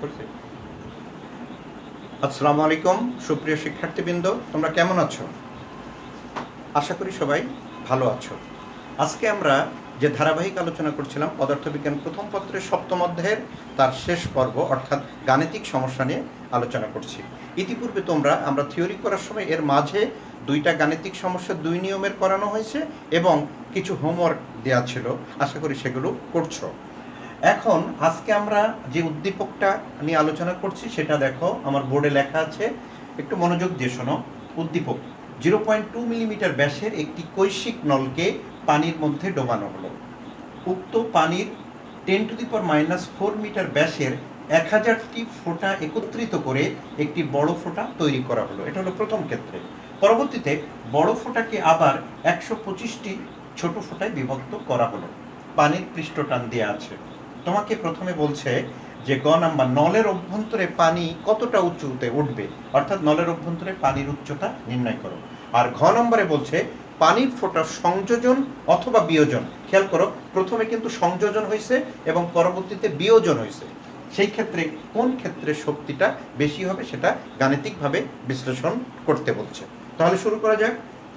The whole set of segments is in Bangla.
করছি। আসসালামু আলাইকুম সুপ্রিয় শিক্ষার্থীবৃন্দ, তোমরা কেমন আছো? আশা করি সবাই ভালো আছো। আজকে আমরা যে ধারাবাহিক আলোচনা করছিলাম পদার্থবিজ্ঞান প্রথম পত্রের সপ্তম অধ্যায়ের তার শেষ পর্ব অর্থাৎ গাণিতিক সমস্যা নিয়ে আলোচনা করছি। ইতিপূর্বে আমরা থিওরি করার সময় এর মাঝে দুইটা গাণিতিক সমস্যা 2 নিয়মের করানো হয়েছে এবং কিছু হোমওয়ার্ক দেওয়া ছিল। আশা করি সেগুলো করছো। এখন আজকে আমরা যে উদ্দীপকটা নিয়ে আলোচনা করছি সেটা দেখো, আমার বোর্ডে লেখা আছে, একটু মনোযোগ দিয়ে শোনো। উদ্দীপক: 0.2 মিলিমিটার ব্যাসের একটি কৈশিক নলকে পানির মধ্যে ডোবানো হলো। উক্ত পানির 10⁻⁴ মিটার ব্যাসের 1000টি ফোঁটা একত্রিত করে একটি বড় ফোঁটা তৈরি করা হলো। এটা হলো প্রথম ক্ষেত্রে। পরবর্তীতে বড় ফোঁটাকে আবার 125টি ছোট ফোঁটায় বিভক্ত করা হলো। পানির পৃষ্ঠটান দেওয়া আছে। তোমাকে প্রথমে বলছে যে গ নাম্বার, নলের অভ্যন্তরে পানি কতটা উঁচুতে উঠবে, অর্থাৎ নলের অভ্যন্তরে পানির উচ্চতা নির্ণয় করো। আর ঘ নম্বরে বলছে পানির ফোঁটার সংযোজন অথবা বিয়োজন। খেয়াল করো, প্রথমে কিন্তু সংযোজন হয়েছে এবং পরবর্তীতে বিয়োজন হয়েছে। সেই ক্ষেত্রে কোন ক্ষেত্রে শক্তিটা বেশি হবে সেটা গাণিতিকভাবে বিশ্লেষণ করতে বলছে। তাহলে শুরু করা যাক।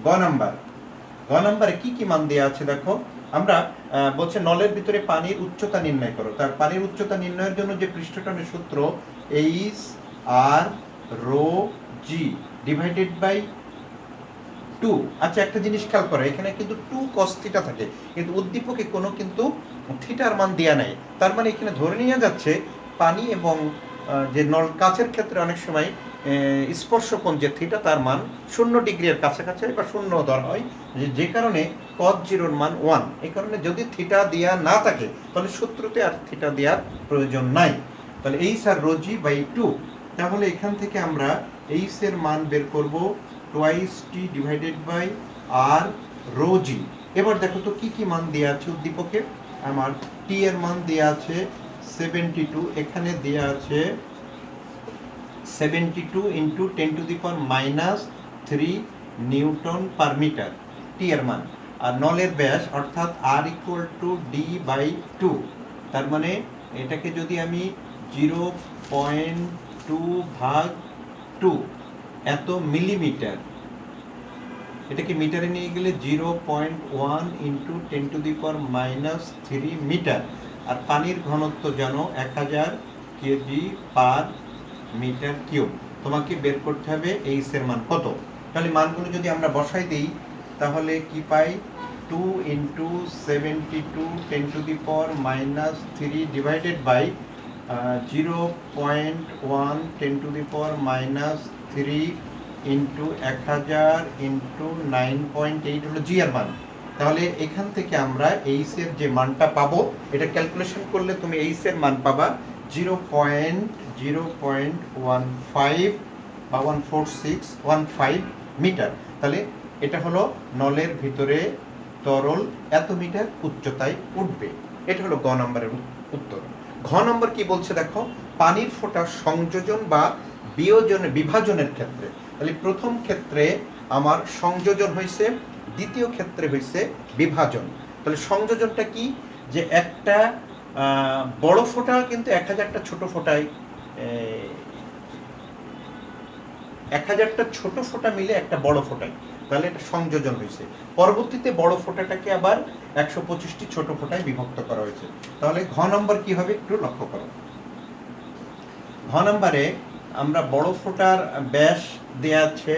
গ নাম্বারে কি কি মান দেওয়া আছে দেখো। আমরা বলছে নলের ভিতরে পানির উচ্চতা নির্ণয় করো। তার পানির উচ্চতা নির্ণয়ের জন্য যে পৃষ্ঠটানের সূত্র H R rho G divided by 2। আচ্ছা, একটা জিনিস খেয়াল করো, এখানে কিন্তু 2 cos থিটা থাকে, কিন্তু উদ্দীপকে কোনো কিন্তু থিটার মান দেওয়া নাই। তার মানে এখানে ধরে নিয়ে যাচ্ছে পানি এবং যে নল কাচের ক্ষেত্রে অনেক সময় স্পর্শকোণ যে থিটা তার মান 0 ডিগ্রির কাছাকাছি বা 0 ধরা হয়, যে কারণে cos 0 মান 1। এই কারণে যদি থিটা দেওয়া না থাকে তাহলে সূত্রতে আর থিটা দেওয়ার প্রয়োজন নাই। তাহলে H R rho G by 2। তাহলে এখান থেকে আমরা এইচ এর মান বের করব twice T divided by R rho g. এবার দেখো তো কি কি মান দেওয়া আছে উদ্দীপকে। আমার টি এর মান দেওয়া আছে 72, এখানে দেওয়া আছে 72 ইন্টু 10⁻³ নিউটন পার মিটার টি এর মান। আর নলের ব্যাস অর্থাৎ আর ইকুয়াল টু ডি বাই 2। তার মানে এটাকে যদি আমি 0.2/2 এত মিলিমিটার, এটাকে মিটারে নিয়ে গেলে 0.1 ইন্টু 10⁻³ মিটার। আর পানির ঘনত্ব জানো 1000 কেজি পার মিটার কিউব। তোমাকে বের করতে হবে এইচ এর মান কত। তাহলে মানগুলো যদি আমরা বসাই দিই তাহলে কি পাই, 2 into 72 10⁻³ divided by 0.1 10⁻³ into 1000 into 9.8 হলো জি এর মান। তাহলে এখান থেকে আমরা এইচ এর যে মানটা পাবো, এটা ক্যালকুলেশন করলে তুমি এইচ এর মান পাবা 0.015 বা 14615 মিটার। তাহলে এটা হলো নলের ভিতরে তরল এত মিটার উচ্চতায় উঠবে। এটা হলো গ নম্বরের উত্তর। ঘ নম্বর কি বলছে দেখো, পানির ফোঁটা সংযোজন বা বিভাজনের ক্ষেত্রে। তাহলে প্রথম ক্ষেত্রে আমার সংযোজন হয়েছে, দ্বিতীয় ক্ষেত্রে হয়েছে বিভাজন। তাহলে সংযোজনটা কি, যে একটা বড় ফোঁটা কিন্তু 1000টা ছোট ফোঁটায় 1000টা ছোট ফোঁটা মিলে একটা বড় ফোঁটায়, তাহলে এটা সংযোজন হয়েছে। পরবর্তীতে বড় ফোঁটাটাকে আবার 125টি ছোট ফোঁটায় বিভক্ত করা হয়েছে। তাহলে ঘ নম্বর কি হবে একটু লক্ষ্য করো। ঘ নম্বরে আমরা বড় ফোঁটার ব্যাস দেয়া আছে,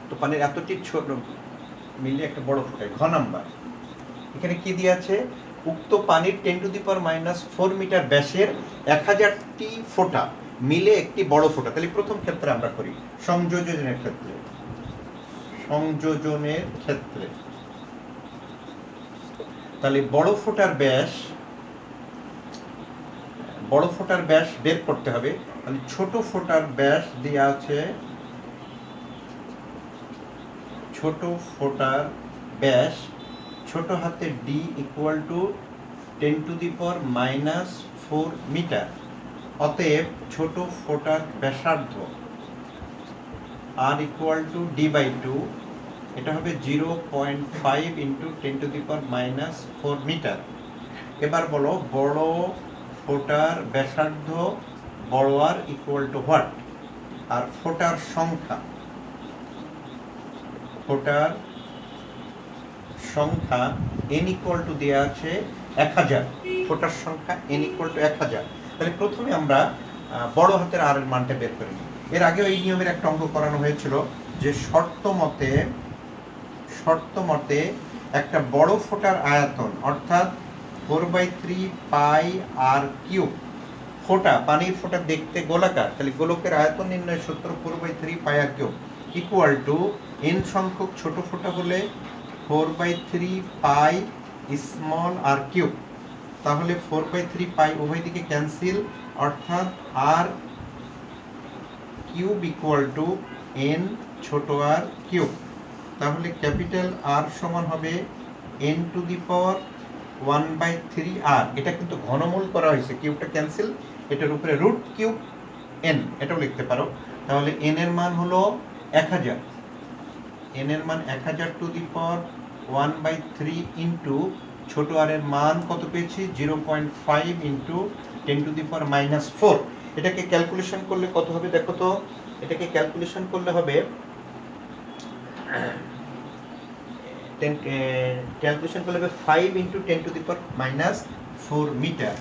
তো পানির এতটি ছোট মিলে একটা বড় ফোঁটায়। ঘ নম্বর এখানে কি দিয়ে আছে, উক্ত পানির 10⁻⁴ মিটার ব্যাসের 1000টি ফোঁটা মিলে একটি বড় ফোঁটা। তাহলে প্রথম ক্ষেত্রে আমরা করি সংযোজনের ক্ষেত্রে। তাহলে বড় ফোঁটার ব্যাস বের করতে হবে। তাহলে ছোট ফোঁটার ব্যাস দেওয়া আছে, ছোট ফোঁটার ব্যাস ছোট হাতে ডি ইকুয়াল টু 10⁻⁴ মিটার। অতএব ছোট ফোঁটার ব্যাসার্ধ আর ইকুয়াল টু ডি বাই 2, এটা হবে 0.5 ইন্টু 10⁻⁴ মিটার। এবার বলো বড় ফোঁটার ব্যাসার্ধ বড় আর ইকুয়াল টু হোয়াট, আর ফোটার সংখ্যা n ইকুয়াল টু দেওয়া আছে 1000, ফোটার সংখ্যা n ইকুয়াল টু 1000। তাহলে প্রথমে আমরা বড় হাতের আর এর মানটা বের করি। এর আগেও এই নিয়মের একটা অঙ্ক করানো হয়েছিল যে শর্ত মতে একটা বড় ফোটার আয়তন অর্থাৎ 4/3 পাই আর কিউব, ফোটা পানির ফোটা দেখতে গোলাকার, তাহলে গোলকের আয়তন নির্ণয় সূত্র 4/3 পাই আর কিউব ইকুয়াল টু n সংখ্যক ছোট ফোটা হলে 4/3 পাই স্মল আর কিউব। তাহলে 4/3 পাই উভয় দিকে ক্যান্সেল, অর্থাৎ আর কিউব ইকুয়াল টু n ছোট আর কিউব। তাহলে ক্যাপিটাল আর সমান হবে n টু দি পাওয়ার 1/3 আর, এটা কিন্তু ঘনমূল করা হয়েছে, কিউবটা ক্যান্সেল, এটার উপরে রুট কিউব n, এটাও লিখতে পারো। তাহলে n এর মান হলো 1000, n এর মান 1000 টু দি পাওয়ার 1/3 ইন্টু ছোট আর এর মান কত পেয়েছি 0.5 ইন্টু 10 টু দি পাওয়ার -4। এটাকে ক্যালকুলেশন করলে কত হবে দেখো তো, এটাকে ক্যালকুলেশন করলে হবে ক্যালকুলেশন করলে হবে 5 into 10 to the power -4 metre,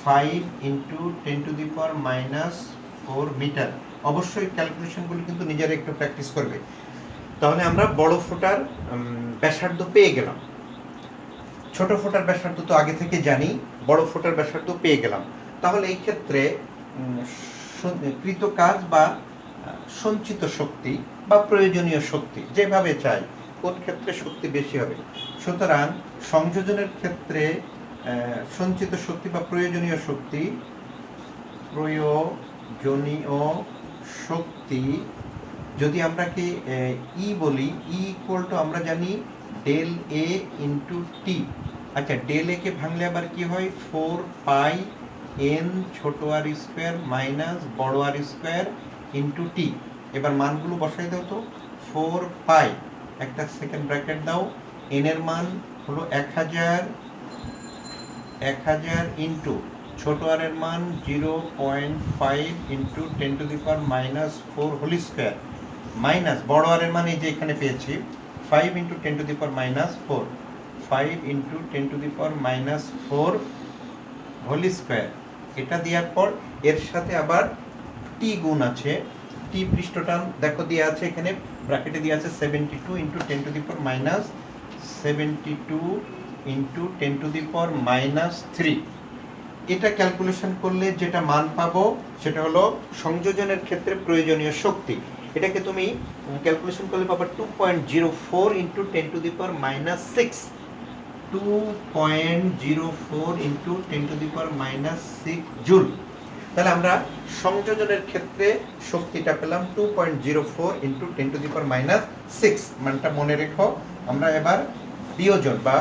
5 into 10 to the power -4 metre. অবশ্যই ক্যালকুলেশনগুলো কিন্তু নিজেরা একটু প্র্যাকটিস করবে। তাহলে আমরা বড় ফোটার ব্যাসার্ধ পেয়ে গেলাম, ছোট ফোটার ব্যাসার্ধ তো আগে থেকে জানি, বড় ফোটার ব্যাসার্ধ পেয়ে গেলাম। তাহলে এই ক্ষেত্রে কৃত কাজ বা সঞ্চিত শক্তি বা প্রয়োজনীয় শক্তি যেভাবে চাই, কোন ক্ষেত্রে শক্তি বেশি হবে। সুতরাং সংযোজনের ক্ষেত্রে সঞ্চিত শক্তি বা প্রয়োজনীয় শক্তি যদি আমরা কি ই বলি, ই ইকুয়াল টু আমরা জানি ডেল এ ইন্টু টি। আচ্ছা, ডেল এ কে ভাঙলে আবার কি হয় 4 পাই এন ছোট আর স্কোয়ার মাইনাস বড় আর স্কোয়ার ইন্টু টি। এবার মানগুলো বসাই দাও তো, 4 পাই একটা সেকেন্ড ব্র্যাকেট দাও, এন এর মান হলো 1000 ইন্টু ছোট আর এর মান 0.5 into 10 to the power -4 whole square minus বড় আর এর মান এই যে এখানে পেয়েছি 5 into 10 to the power -4, 5 into 10 to the power -4 whole square. এটা দেওয়ার পর এর সাথে আবার টি গুণ আছে, টি পৃষ্ঠটা দেখো দেওয়া আছে এখানে ব্র্যাকেটে দেওয়া আছে 72 into 10 to the power -72 into 10 to the power -3। এটা ক্যালকুলেশন করলে যেটা মান পাবো সেটা হলো সংযোজনের ক্ষেত্রে প্রয়োজনীয় শক্তি। এটাকে তুমি ক্যালকুলেশন করলে পাবো 2.04 into 10 to the power -6, 2.04 into 10 to the power -6 joule. তাহলে আমরা সংযোজনের ক্ষেত্রে শক্তিটা পেলাম 2.04 ইন্টু 10 টু দি পাওয়ার -6, মানটা মনে রেখো। আমরা এবার বিয়োজন বা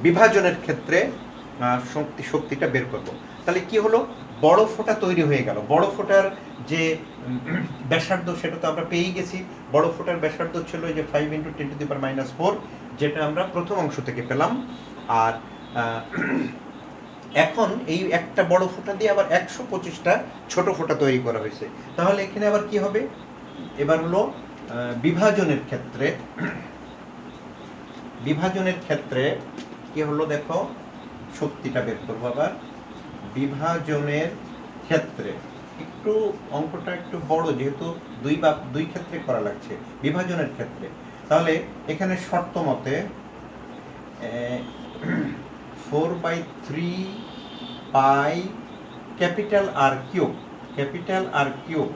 বিভাজনের ক্ষেত্রে শক্তিটা বের করব। তাহলে কি হলো, বড় ফোঁটা তৈরি হয়ে গেল। বড় ফোঁটার যে ব্যাসার্ধ সেটা তো আমরা পেয়েই গেছি, বড় ফোঁটার ব্যাসার্ধ ছিল যে 5 ইন্টু 10 টু দি পাওয়ার -4, যেটা আমরা প্রথম অংশ থেকে পেলাম। আর এখন এই একটা বড় ফোঁটা দিয়ে আবার 125টা ছোট ফোঁটা তৈরি করা হয়েছে। তাহলে এখানে আবার কি হবে, এবার হলো বিভাজনের ক্ষেত্রে কি হলো দেখো, শক্তিটা বের করবো। আবার বিভাজনের ক্ষেত্রে একটু অঙ্কটা একটু বড়, যেহেতু দুই ক্ষেত্রে করা লাগছে বিভাজনের ক্ষেত্রে। তাহলে এখানে শর্ত মতে 4/3 pi capital R cube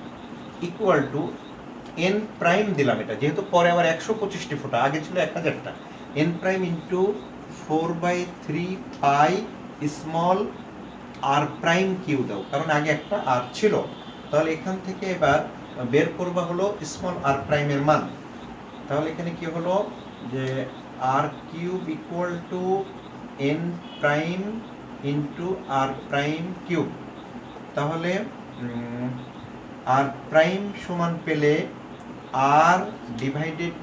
equal to N prime দিলাম, এটা যেহেতু পরে আবার 125টি ফোঁটা, আগে ছিল 1000টা, N prime into 4/3 pi small R prime cube দাও, কারণ আগে একটা আর ছিল। তাহলে এখান থেকে এবার বের করবা হলো স্মল আর প্রাইমের মান। তাহলে এখানে কি হলো যে R cube equal to N prime into R prime cube. তাহলে আর প্রাইম সমান পেলে R divided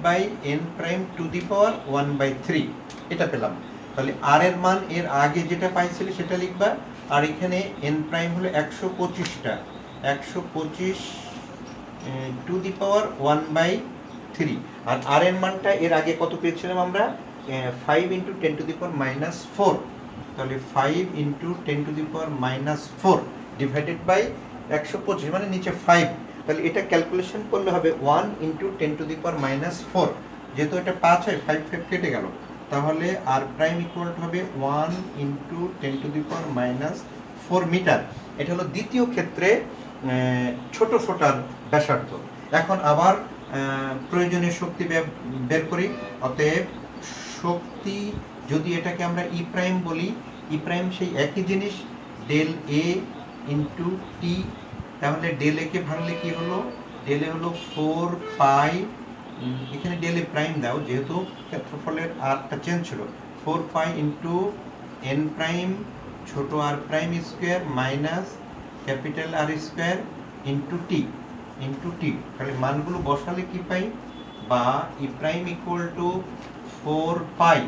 by N prime to the power 1/3, এটা পেলাম। তাহলে আর এর মান এর আগে যেটা পাইছিলে সেটা লিখবা, আর এখানে এন প্রাইম হলো 125টা, 125 টু দি পাওয়ার 1/3। আর এর মানটা এর আগে কত পেয়েছিলাম আমরা? 5 ইন্টু 10 টু দি পাওয়ার -4। তাহলে 5 into 10 to the power -4 divided by 125, মানে নিচে 5। তাহলে এটা ক্যালকুলেশন করলে হবে 1 ইন্টু 10 টু দি পাওয়ার -4। যেহেতু এটা 5 হয়, 5 5 কেটে গেল, তাহলে আর প্রাইম ইকুয়াল টু হবে 1 into 10 to the power -4 metre. এটা হলো দ্বিতীয় ক্ষেত্রে ছোট ফোঁটার ব্যাসার্ধ। এখন আবার প্রয়োজনীয় শক্তি বের করি। অতএব শক্তি, যদি এটাকে আমরা ই প্রাইম বলি, ই প্রাইম সেই একই জিনিস, ডেল এ ইন্টু টি। তাহলে ডেল এ কে ভাঙলে কি হলো? ডেল এ হলো 4 পাই, এখানে ডেল এ প্রাইম দাও যেহেতু ক্ষেত্রফলের আরটা চেঞ্জ ছিল, 4 পাই ইন্টু এন প্রাইম ছোট R prime square minus capital R square into T. তাহলে মানগুলো বসালে কি পাই? বা E prime equal to 4 pi,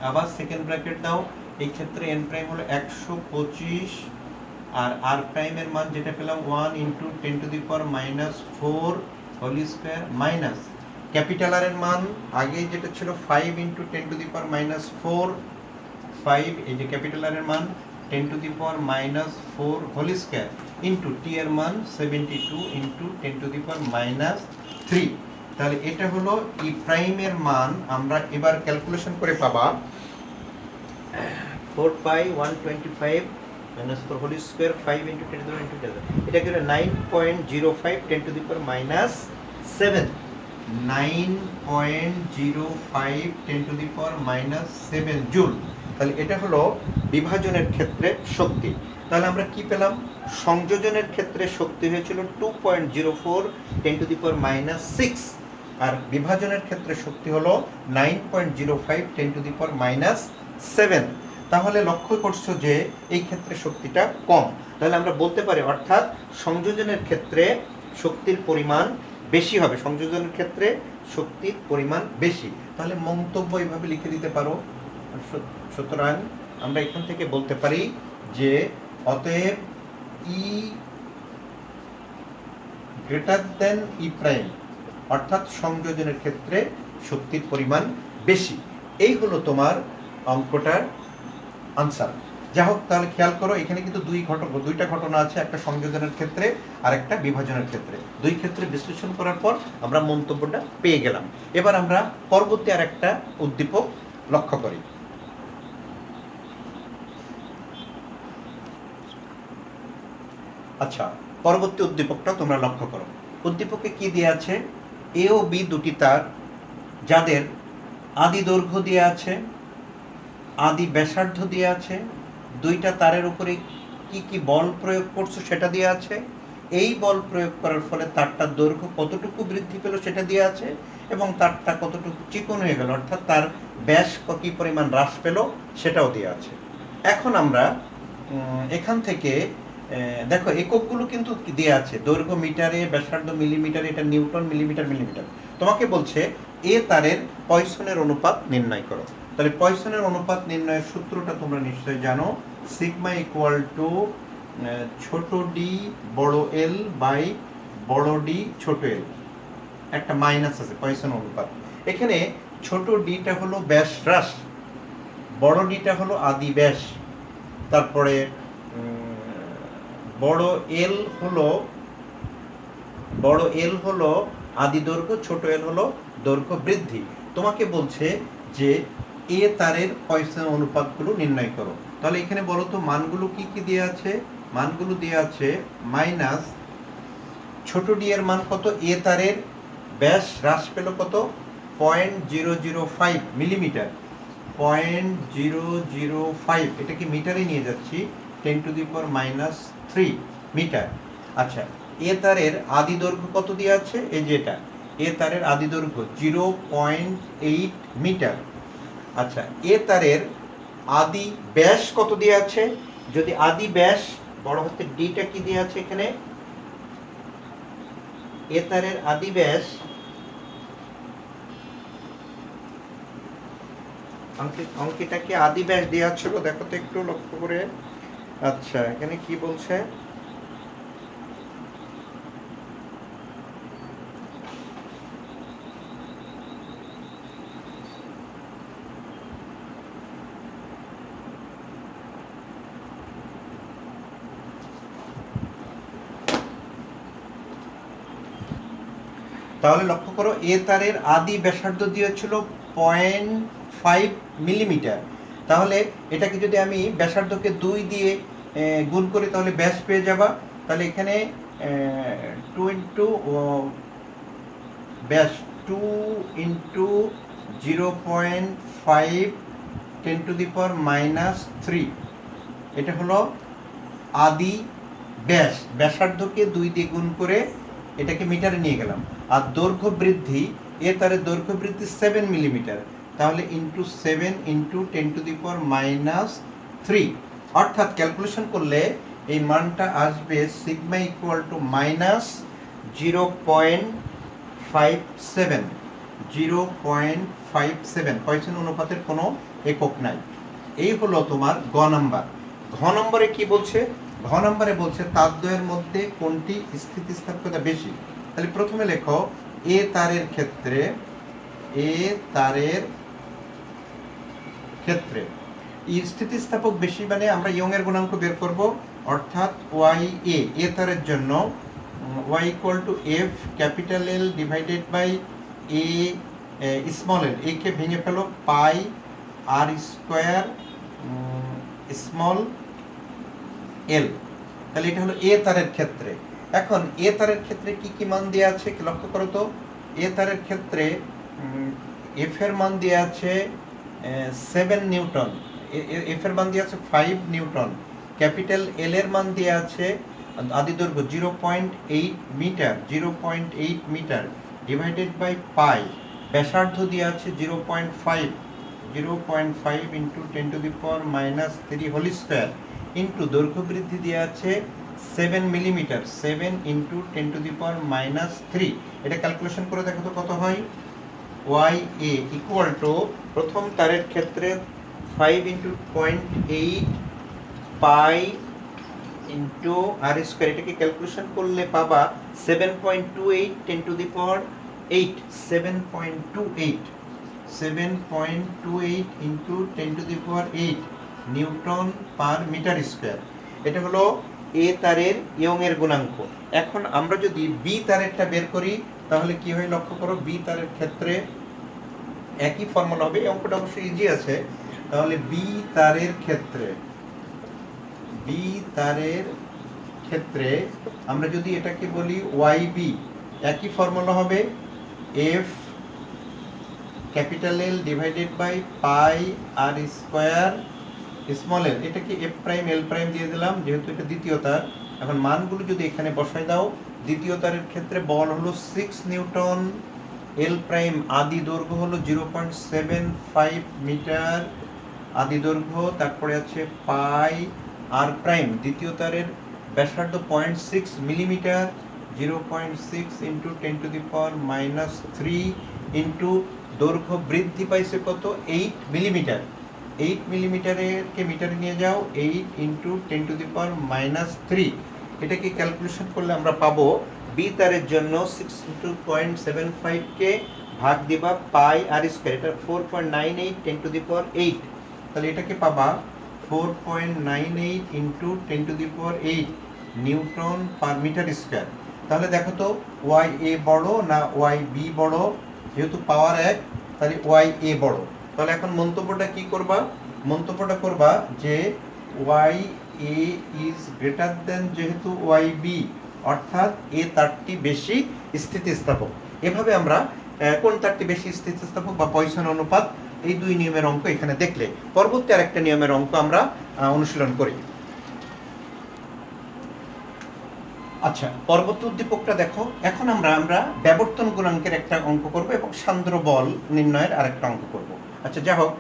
আবার সেকেন্ড ব্র্যাকেট দাও, এই ক্ষেত্রে এন প্রাইম হলো 125, আর আর প্রাইমের মান যেটা পেলাম 1 into 10 to the power -4 whole square minus capital R এর মান আগে যেটা ছিল 5 ইন্টু 10 টু দি পাওয়ার -4, 5, এই যে ক্যাপিটাল আর এর মান 10 to the power -4 whole square into T এর মান 72 ইন্টু 10 টু দি পাওয়ার -3। তাহলে এটা হলো ই প্রাইমের মান। আমরা এবার ক্যালকুলেশন করে পাবা 4 pi 125 -4 whole square 5 into 10 to the power এটা কি হলো 9.05 10 to the power -7, 9.05 10 to the power -7 joule. তাহলে এটা হলো বিভাজনের ক্ষেত্রে শক্তি। তাহলে আমরা কি পেলাম? সংযোজনের ক্ষেত্রে শক্তি হয়েছিল 2.04 10 টু দি পাওয়ার -6, আর বিভাজনের ক্ষেত্রে শক্তি হলো 9.05 10 টু দি পাওয়ার -7। তাহলে লক্ষ্য করছো যে এই ক্ষেত্রে শক্তিটা কম। তাহলে আমরা বলতে পারি, অর্থাৎ সংযোজনের ক্ষেত্রে শক্তির পরিমাণ বেশি হবে, সংযোজনের ক্ষেত্রে শক্তির পরিমাণ বেশি। তাহলে মন্তব্য এইভাবে লিখে দিতে পারো। সুতরাং আমরা এখান থেকে বলতে পারি যে অতএব ই গ্রেটার দেন ই প্রাইম, অর্থাৎ সংযোজনের ক্ষেত্রে শক্তির পরিমাণ বেশি। এই হলো তোমার অঙ্কটার আনসার। যা হোক, তাহলে খেয়াল করো, এখানে কিন্তু দুইটা ঘটনা আছে, একটা সংযোজনের ক্ষেত্রে আর একটা বিভাজনের ক্ষেত্রে। দুই ক্ষেত্রে বিশ্লেষণ করার পর আমরা মন্তব্যটা পেয়ে গেলাম। এবার আমরা পরবর্তী আর একটা উদ্দীপক লক্ষ্য করি। আচ্ছা, পরবর্তী উদ্দীপকটা তোমরা লক্ষ্য করো। উদ্দীপকে কি দেয়া আছে? এ ও বি দুটি তার, যাদের আদি দৈর্ঘ্য দেওয়া আছে, আদি ব্যাসার্ধ দেওয়া আছে, দুইটা তারের উপরে কি কি বল প্রয়োগ করছো সেটা দেওয়া আছে, এই বল প্রয়োগ করার ফলে তারটার দৈর্ঘ্য কতটুকু বৃদ্ধি পেল সেটা দেওয়া আছে, এবং তারটা কতটুকু চিকন হয়ে গেল, অর্থাৎ তার ব্যাস কি পরিমাণ হ্রাস পেল সেটাও দেওয়া আছে। এখন আমরা এখান থেকে দেখো এককগুলো কিন্তু দেওয়া আছে, দৈর্ঘ্য মিটারে, ব্যাসার্ধ মিলিমিটারে, এটা নিউটন, মিলিমিটার। তোমাকে বলছে এ তারের পয়সনের অনুপাত নির্ণয় করো। তাহলে পয়সনের অনুপাত নির্ণয়ের সূত্রটা তোমরা নিশ্চয়ই জানো, সিগমা ইকুয়াল টু ছোট ডি বড় এল বাই বড় ডি ছোট এল, একটা মাইনাস আছে পয়সন অনুপাত। এখানে ছোট ডিটা হলো ব্যাস হ্রাস, বড় ডিটা হলো আদি ব্যাস, তারপরে বড় এল হলো আদি দৈর্ঘ্য, ছোট এল হলো দৈর্ঘ্য বৃদ্ধি। তোমাকে বলছে যে এ তারের পয়সন অনুপাতগুলো নির্ণয় করো। তাহলে এখানে বলো তো মানগুলো কি কি দেওয়া আছে? মানগুলো দেওয়া আছে মাইনাস ছোট ডি এর মান কত? এ তারের ব্যাস হ্রাস পেল কত? 0.005 মিলিমিটার, 0.005, এটাকে মিটারে নিয়ে যাচ্ছি, 10 টু দি পাওয়ার -3 মিটার। আচ্ছা, এ তারের আদি দৈর্ঘ্য কত দিয়ে আছে? এই যে এটা, এ তারের আদি দৈর্ঘ্য 0.8 মিটার। আচ্ছা, এ তারের আদি ব্যাস কত দিয়ে আছে? যদি আদি ব্যাস, বড় হাতের ডিটা কি দিয়ে আছে এখানে? এ তারের আদি ব্যাস অঙ্কিটাকে আদি ব্যাস দেওয়া ছিল, দেখো তো একটু লক্ষ্য করে। আচ্ছা, এখানে কি বলছে? তাহলে লক্ষ্য করো, এ তারের আদি ব্যাসার্ধ দিয়েছিল 0.5 মিলিমিটার। তাহলে এটাকে যদি আমি ব্যাসার্ধকে 2 দিয়ে গুণ করি তাহলে ব্যাস পেয়ে যাবা। তাহলে এখানে 2 ইন্টু ব্যাস 2 ইন্টু 0.5 10⁻³ এটা হলো আদি ব্যাস। ব্যাসার্ধকে 2 দিয়ে গুণ করে এটাকে মিটারে নিয়ে গেলাম। আর দৈর্ঘ্য বৃদ্ধি, এ তারের দৈর্ঘ্য বৃদ্ধি 7 মিলিমিটার, তাহলে ইন্টু 7 ইন্টু 10⁻³ অর্থাৎ ক্যালকুলেশন করলে এই মানটা আসবে সিগমা ইকুয়াল টু -0.57। 0.57 পয়সন অনুপাতের কোনো একক নাই। এই হলো তোমার গ নাম্বার। ঘ নম্বরে কি বলছে? ঘ নম্বরে বলছে তারদ্বয়ের মধ্যে কোনটি স্থিতিস্থাপকতা বেশি। তাহলে প্রথমে লেখো এ তারের ক্ষেত্রে, এ তারের ক্ষেত্রে স্থিতিস্থাপক বেশি মানে আমরা ইয়ং এর গুণাঙ্ক বের করব, অর্থাৎ ওয়াই এ তারের জন্য y equal to F capital L divided by A small L. A কে ভেঙে ফেলো, পাই আর স্কোয়ার স্মল এল। তাহলে এটা হলো এ তারের ক্ষেত্রে। এখন এ তারের ক্ষেত্রে কি কি মান দেওয়া আছে লক্ষ্য করো তো। এ তারের ক্ষেত্রে এফ এর মান দেওয়া আছে 7 নিউটন, এফ এর মান দেওয়া আছে 5 নিউটন, ক্যাপিটাল এল এর মান দেওয়া আছে আদি দৈর্ঘ্য 0.8 metre, 0.8 metre divided by pi, ব্যাসার্ধ দেওয়া আছে 0.5 ইন্টু 10⁻³ হোল স্কোয়ার ইন্টু দৈর্ঘ্য বৃদ্ধি দেওয়া আছে 7 মিলিমিটার, 7 ইন্টু 10⁻³ এটা ক্যালকুলেশন করে দেখো তো কত হয়। ওয়াই এ ইকুয়াল টু প্রথম তারের ক্ষেত্রে 5 into 0.8 pi into R square, এটাকে ক্যালকুলেশন করলে পাবা 7.28 10⁻8, 7.28 into 10⁻8 newton per metre square. এটা হলো এ তারের ইয়ং এর গুণাঙ্ক। এখন আমরা যদি বি তারেরটা বের করি তাহলে কি হয় লক্ষ্য করো। বি তারের ক্ষেত্রে একই ফর্মুলা হবে, এই অঙ্কটা অবশ্যই ইজি আছে। তাহলে বি তারের ক্ষেত্রে আমরা যদি এটাকে বলি ওয়াই বি, একই ফর্মুলা হবে F capital L divided by pi R square small L. এটাকে এফ প্রাইম এল প্রাইম দিয়ে দিলাম যেহেতু এটা দ্বিতীয় তার। এখন মানগুলো যদি এখানে বসাই দাও, দ্বিতীয় তারের ক্ষেত্রে বল হলো 6 নিউটন, এল প্রাইম আদি দৈর্ঘ্য হলো 0.75 মিটার আদি দৈর্ঘ্য, তারপরে আছে পাই আর প্রাইম দ্বিতীয় তারের ব্যাসার্ধ 0.6 মিলিমিটার, 0.6 ইন্টু 10⁻³ ইন্টু দৈর্ঘ্য বৃদ্ধি পাইছে কত 8 মিলিমিটার। 8 মিলিমিটারকে মিটারে নিয়ে যাও, 8 ইন্টু 10⁻³ এটাকে ক্যালকুলেশন করলে আমরা পাবো বি তারের জন্য 6 কে ভাগ দিবা পাই আর স্কোয়ার, এটা 4.98 10⁸, তাহলে এটাকে পাবা 4.98 into 10⁸ newton per metre square. তাহলে দেখো তো ওয়াই এ বড় না ওয়াই বি বড়? যেহেতু পাওয়ার এক তাহলে ওয়াই এ বড়। তাহলে এখন মন্তব্যটা কি করবা? মন্তব্যটা করবা যে Y A is greater than যেহেতু ওয়াই বি, অর্থাৎ এ তারটি বেশি স্থিতিস্থাপক। এভাবে আমরা কোন তারটি বেশি স্থিতিস্থাপক বা পয়সন অনুপাত, এই দুই নিয়মের অঙ্ক এখানে দেখলে পরবর্তী আরেকটা নিয়মের অঙ্ক আমরা অনুশীলন করি। আচ্ছা, পরবর্তী উদ্দীপকটা দেখো। এখন আমরা ব্যাবর্তন গুণাঙ্কের একটা অঙ্ক করব এবং সান্দ্র বল নির্ণয়ের আরেকটা অঙ্ক করব। আচ্ছা, যা হোক,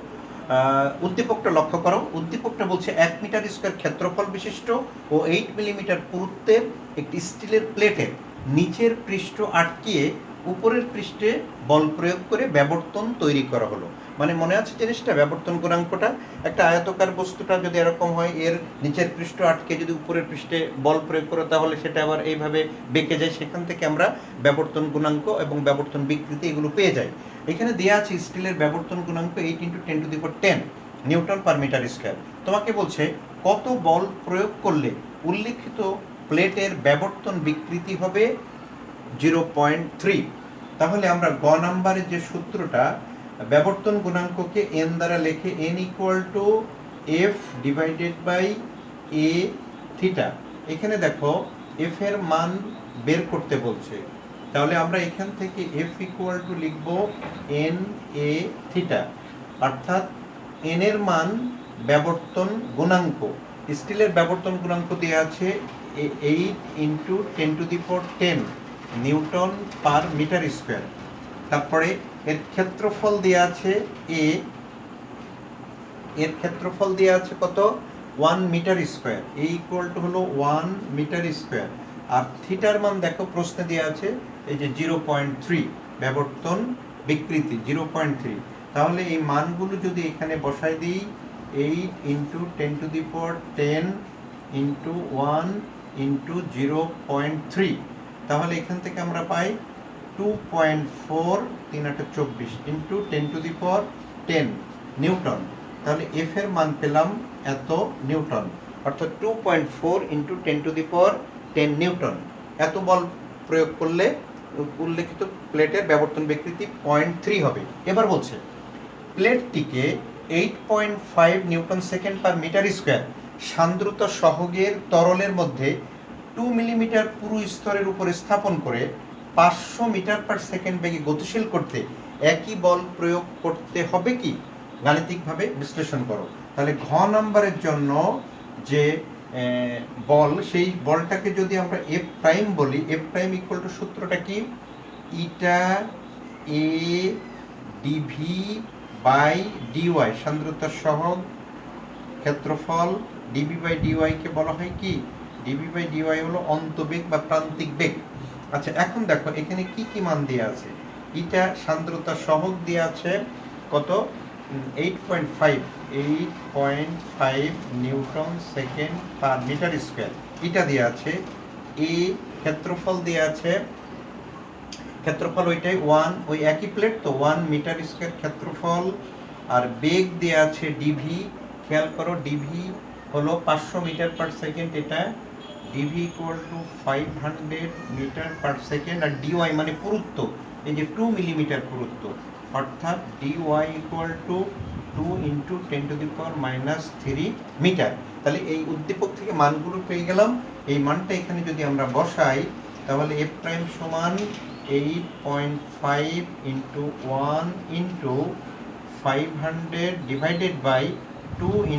উদ্দীপকটা লক্ষ্য করো। উদ্দীপকটা বলছে 1 মিটার স্কোয়ার ক্ষেত্রফল বিশিষ্ট ও 8 মিলিমিটার পুরুত্বের একটি স্টিলের প্লেটের নিচের পৃষ্ঠ আটকিয়ে উপরের পৃষ্ঠে বল প্রয়োগ করে ব্যবর্তন তৈরি করা হলো। মানে মনে আছে জিনিসটা, ব্যবর্তন গুণাঙ্কটা একটা আয়তকার বস্তুটা যদি এরকম হয়, এর নিচের পৃষ্ঠ আটকে যদি উপরের পৃষ্ঠে বল প্রয়োগ করো তাহলে সেটা আবার এইভাবে বেঁকে যায়, সেখান থেকে আমরা ব্যবর্তন গুণাঙ্ক এবং ব্যবর্তন বিকৃতি এগুলো পেয়ে যাই। এখানে দেওয়া আছে স্টিলের ব্যবর্তন গুণাঙ্ক 8 × 10⁻10 নিউটন পার মিটার স্কোয়ার। তোমাকে বলছে কত বল প্রয়োগ করলে উল্লিখিত প্লেটের ব্যবর্তন বিকৃতি হবে 0.3। তাহলে আমরা গ নাম্বারের যে সূত্রটা, ব্যবর্তন গুণাঙ্ককে n দ্বারা লেখে n = f / a থিটা। এখানে দেখো f এর মান বের করতে বলছে, তাহলে আমরা এখান থেকে f লিখব n a থিটা, অর্থাৎ n এর মান ব্যবর্তন গুণাঙ্ক। স্টিলের ব্যবর্তন গুণাঙ্ক দেওয়া আছে 8 × 10⁻10 নিউটন পার মিটার স্কোয়ার। তারপরে এর ক্ষেত্রফল দেওয়া আছে a, এর ক্ষেত্রফল দেওয়া আছে কত, 1 মিটার স্কোয়ার, a হলো 1 মিটার স্কোয়ার। আর থিটার মান দেখো প্রশ্নে দেওয়া আছে এই যে 0.3, ব্যবর্তন বিকৃতি 0.3। তাহলে এই মানগুলো যদি এখানে বসাই দিই, 8 × 10⁻10 × 1 × 0.3, তাহলে এখান থেকে আমরা পাই 2.4 3 × 24 × 10⁻10 নিউটন। তাহলে এফ এর মান পেলাম এত নিউটন, অর্থাৎ 2.4 × 10⁻10 নিউটন। এত বল প্রয়োগ করলে উল্লেখিত প্লেটের ব্যবর্তন বিকৃতি 0.3 হবে। এবার বলছে প্লেটটিকে 8.5 newton second per metre square সান্দ্রতা সহগের তরলের মধ্যে 2 মিলিমিটার পুরু স্তরের উপরে স্থাপন করে 500 মিটার পার সেকেন্ড বেগে গতিশীল করতে একই বল প্রয়োগ করতে হবে কি? গাণিতিকভাবে বিশ্লেষণ করো। তাহলে ঘ নাম্বারের জন্য যে বল, সেই বলটাকে যদি আমরা এফ প্রাইম বলি, এফ প্রাইম = সূত্রটা কি, ইটা এ ডিভি বাই ডিওয়াই, সান্দ্রতা সহগ ক্ষেত্রফল, ডিভি বাই ডিওয়াই কে বলা হয় কি, ডিভি বাই ডিওয়াই হলো অন্তবেগ বা প্রান্তিক বেগ। আচ্ছা, এখন দেখো এখানে কি কি মান দেওয়া আছে। এটা সান্দ্রতা সহগ দেওয়া আছে কত, 8.5 newton second per metre square, এটা দেওয়া আছে। এ ক্ষেত্রফল দেওয়া আছে, ক্ষেত্রফল ওইটাই 1, ওই একই প্লেট তো 1 মিটার স্কোয়ার ক্ষেত্রফল। আর বেগ দেওয়া আছে ডিভি, খেয়াল করো ডিভি হলো 500 মিটার পার সেকেন্ড, এটা ডিভি = 500 মিটার পার সেকেন্ড। আর ডিওয়াই মানে পুরুত্ব, এই যে 2 মিলিমিটার পুরুত্ব, অর্থাৎ ডিওয়াই = 2 × 10⁻³ মিটার। তাহলে এই উদ্দীপক থেকে মানগুলো পেয়ে গেলাম। এই মানটা এখানে যদি আমরা বসাই, তাহলে এফ প্রাইম সমান 8.5 × 1 × 500 ডিভাইডেড বাই 2 ×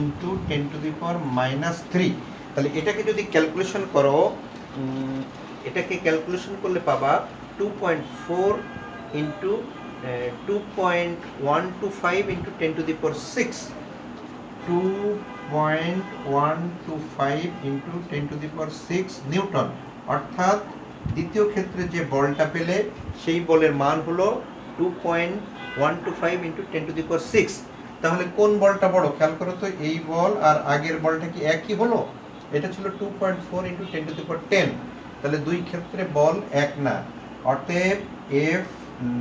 10⁻³ তাহলে এটাকে যদি ক্যালকুলেশন করো, এটাকে ক্যালকুলেশন করলে পাবা 2.4 × 2.125 × 10⁶, 2.125 × 10⁶ নিউটন। অর্থাৎ দ্বিতীয় ক্ষেত্রে যে বলটা পেলে সেই বলের মান হলো 2.125 × 10⁶। তাহলে কোন বলটা বড়, খেয়াল করো তো, এই বল আর আগের বলটা কি একই হলো? এটা ছিল 2.4 × 10⁻10, তাহলে দুই ক্ষেত্রে বল এক না, অতএব F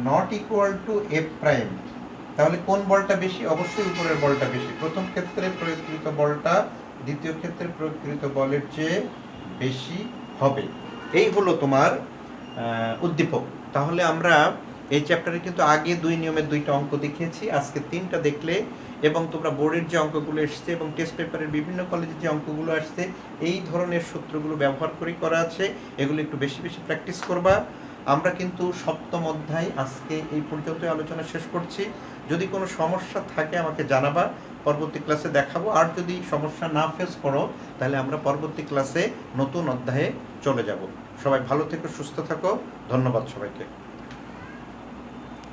not equal to F prime. তাহলে কোন বলটা বেশি? অবশ্যই উপরের বলটা বেশি। প্রথম ক্ষেত্রে প্রয়োগকৃত বলটা দ্বিতীয় ক্ষেত্রে প্রয়োগকৃত বলের চেয়ে বেশি হবে। এই হলো তোমার উদ্দীপক। তাহলে আমরা এই চ্যাপ্টারে কিন্তু আগে 2 নিয়মের 2টা অঙ্ক দেখিয়েছি, আজকে 3টা দেখলে, এবং তোমরা বোর্ডের যে অঙ্কগুলো এসছে এবং টেস্ট পেপারের বিভিন্ন কলেজের যে অঙ্কগুলো আসছে এই ধরনের সূত্রগুলো ব্যবহার করেই করা আছে, এগুলো একটু বেশি বেশি প্র্যাকটিস করবা। আমরা কিন্তু সপ্তম অধ্যায় আজকে এই পর্যন্ত আলোচনা শেষ করছি। যদি কোনো সমস্যা থাকে আমাকে জানাবা, পরবর্তী ক্লাসে দেখাবো। আর যদি সমস্যা না ফেস করো তাহলে আমরা পরবর্তী ক্লাসে নতুন অধ্যায়ে চলে যাব। সবাই ভালো থেকো, সুস্থ থাকো, ধন্যবাদ সবাইকে।